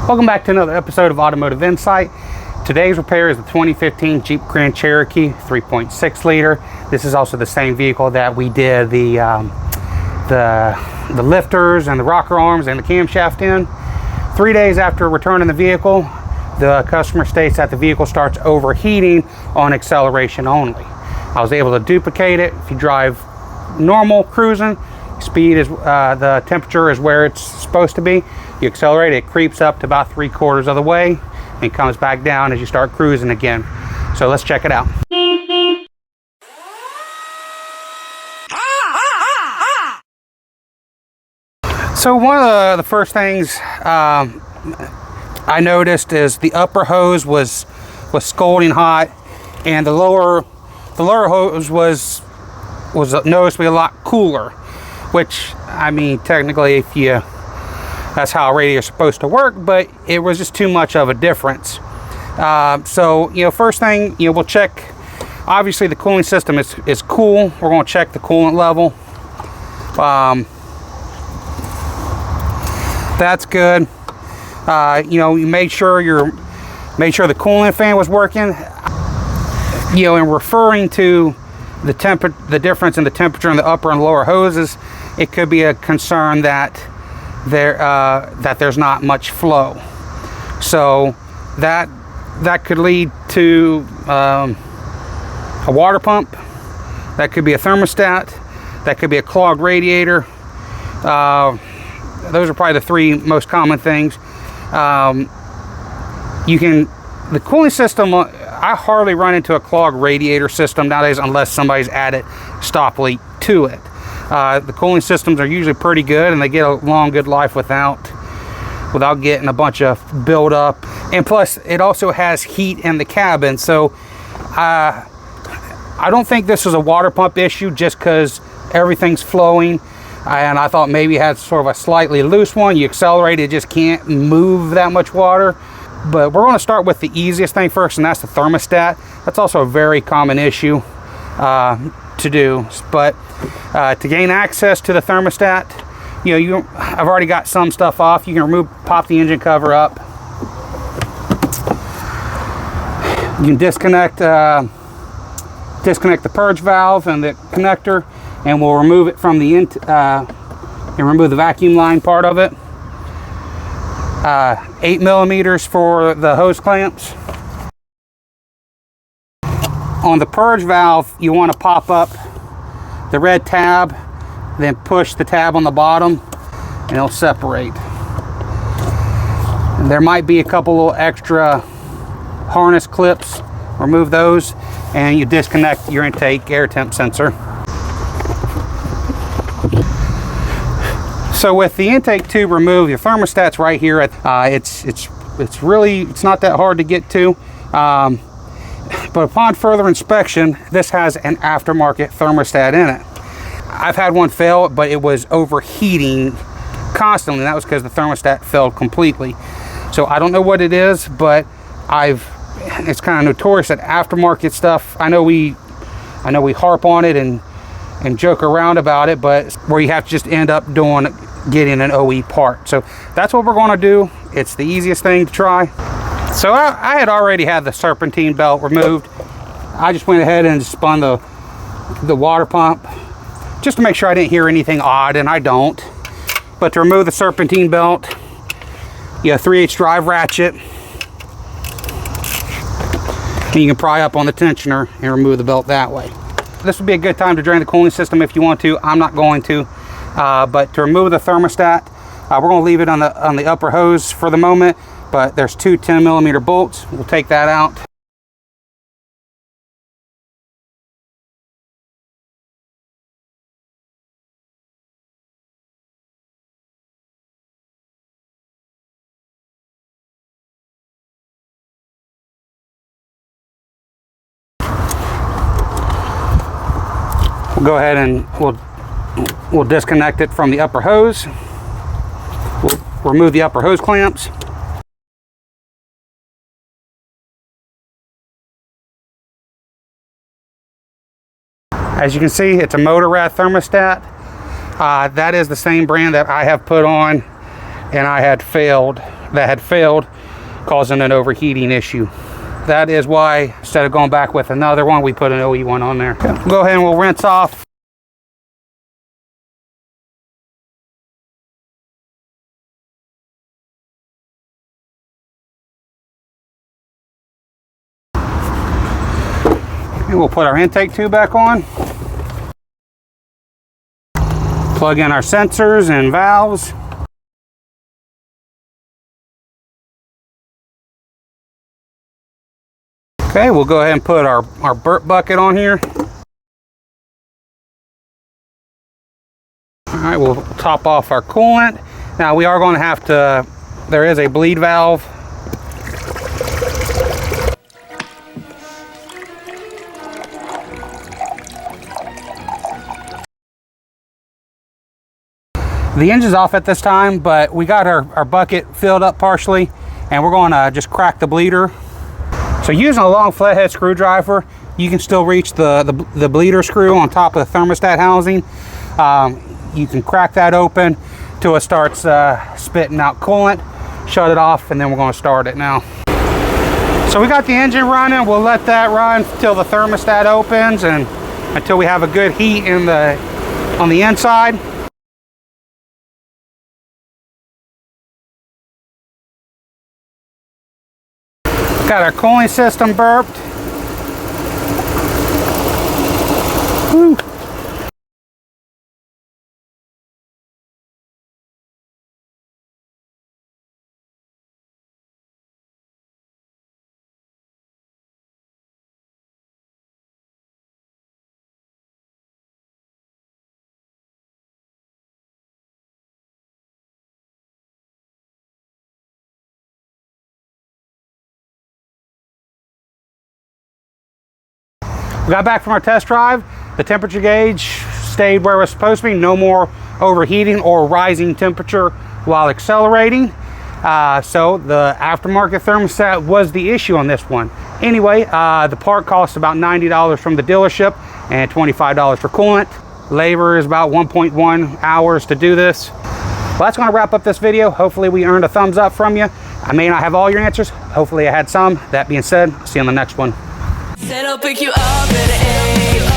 Welcome back to another episode of Automotive Insight. Today's repair is the 2015 Jeep Grand Cherokee 3.6 liter. This is also the same vehicle that we did the lifters and the rocker arms and the camshaft in. 3 days after returning the vehicle, the customer states that the vehicle starts overheating on acceleration only. I was able to duplicate it. If you drive normal cruising, speed is the temperature is where it's supposed to be. You accelerate, it creeps up to about 3/4 of the way and comes back down as you start cruising again. So let's check it out. So one of the first things I noticed is the upper hose was scalding hot, and the lower hose was noticeably a lot cooler. Which, I mean, technically, that's how a radiator is supposed to work, but it was just too much of a difference. So, first thing, we'll check. Obviously, the cooling system is cool. We're going to check the coolant level. That's good. You made sure the coolant fan was working. In referring to the difference in the temperature in the upper and lower hoses, it could be a concern that there's not much flow. So that could lead to a water pump. That could be a thermostat. That could be a clogged radiator. Those are probably the three most common things. The cooling system, I hardly run into a clogged radiator system nowadays unless somebody's added stop leak to it. The cooling systems are usually pretty good, and they get a long, good life without getting a bunch of buildup. And plus, it also has heat in the cabin, so I don't think this is a water pump issue just because everything's flowing. And I thought maybe it had sort of a slightly loose one. You accelerate, it just can't move that much water. But we're going to start with the easiest thing first, and that's the thermostat. That's also a very common issue to do. But to gain access to the thermostat, I've already got some stuff off. You can pop the engine cover up. You can disconnect the purge valve and the connector, and we'll remove it from the and remove the vacuum line part of it. 8 millimeters for the hose clamps. On the purge valve, you want to pop up the red tab, then push the tab on the bottom, and it'll separate. And there might be a couple little extra harness clips. Remove those, and you disconnect your intake air temp sensor. So with the intake tube removed, your thermostat's right here. It's not that hard to get to. But upon further inspection, this has an aftermarket thermostat in it. I've had one fail, but it was overheating constantly. That was because the thermostat failed completely. So I don't know what it is, but it's kind of notorious that aftermarket stuff. I know we harp on it and joke around about it, but where you have to just end up getting an OE part. So that's what we're going to do. It's the easiest thing to try. So I had already had the serpentine belt removed. I just went ahead and spun the water pump just to make sure I didn't hear anything odd, and I don't. But to remove the serpentine belt, 3/8 drive ratchet, and you can pry up on the tensioner and remove the belt that way. This would be a good time to drain the cooling system if you want to. I'm not going to. But to remove the thermostat, we're going to leave it on the upper hose for the moment. But there's two 10 millimeter bolts. We'll take that out. We'll go ahead and we'll disconnect it from the upper hose. We'll remove the upper hose clamps. As you can see, it's a Motorad thermostat. That is the same brand that I have put on and I had failed that had failed, causing an overheating issue. That is why, instead of going back with another one, we put an OE one on there. Go ahead and we'll rinse off. And we'll put our intake tube back on. Plug in our sensors and valves. Okay, we'll go ahead and put our burp bucket on here. All right, we'll top off our coolant. Now we are going to have to, there is a bleed valve. The engine's off at this time, but we got our bucket filled up partially, and we're going to just crack the bleeder. So using a long flathead screwdriver, you can still reach the bleeder screw on top of the thermostat housing. You can crack that open till it starts spitting out coolant. Shut it off, and then we're going to start it now. So we got the engine running. We'll let that run till the thermostat opens and until we have a good heat on the inside. Got our cooling system burped. Woo. We got back from our test drive. The temperature gauge stayed where it was supposed to be. No more overheating or rising temperature while accelerating. So the aftermarket thermostat was the issue on this one. Anyway, the part costs about $90 from the dealership and $25 for coolant. Labor is about 1.1 hours to do this. Well, that's going to wrap up this video. Hopefully we earned a thumbs up from you. I may not have all your answers. Hopefully I had some. That being said, see you on the next one. Said I'll pick you up at 8.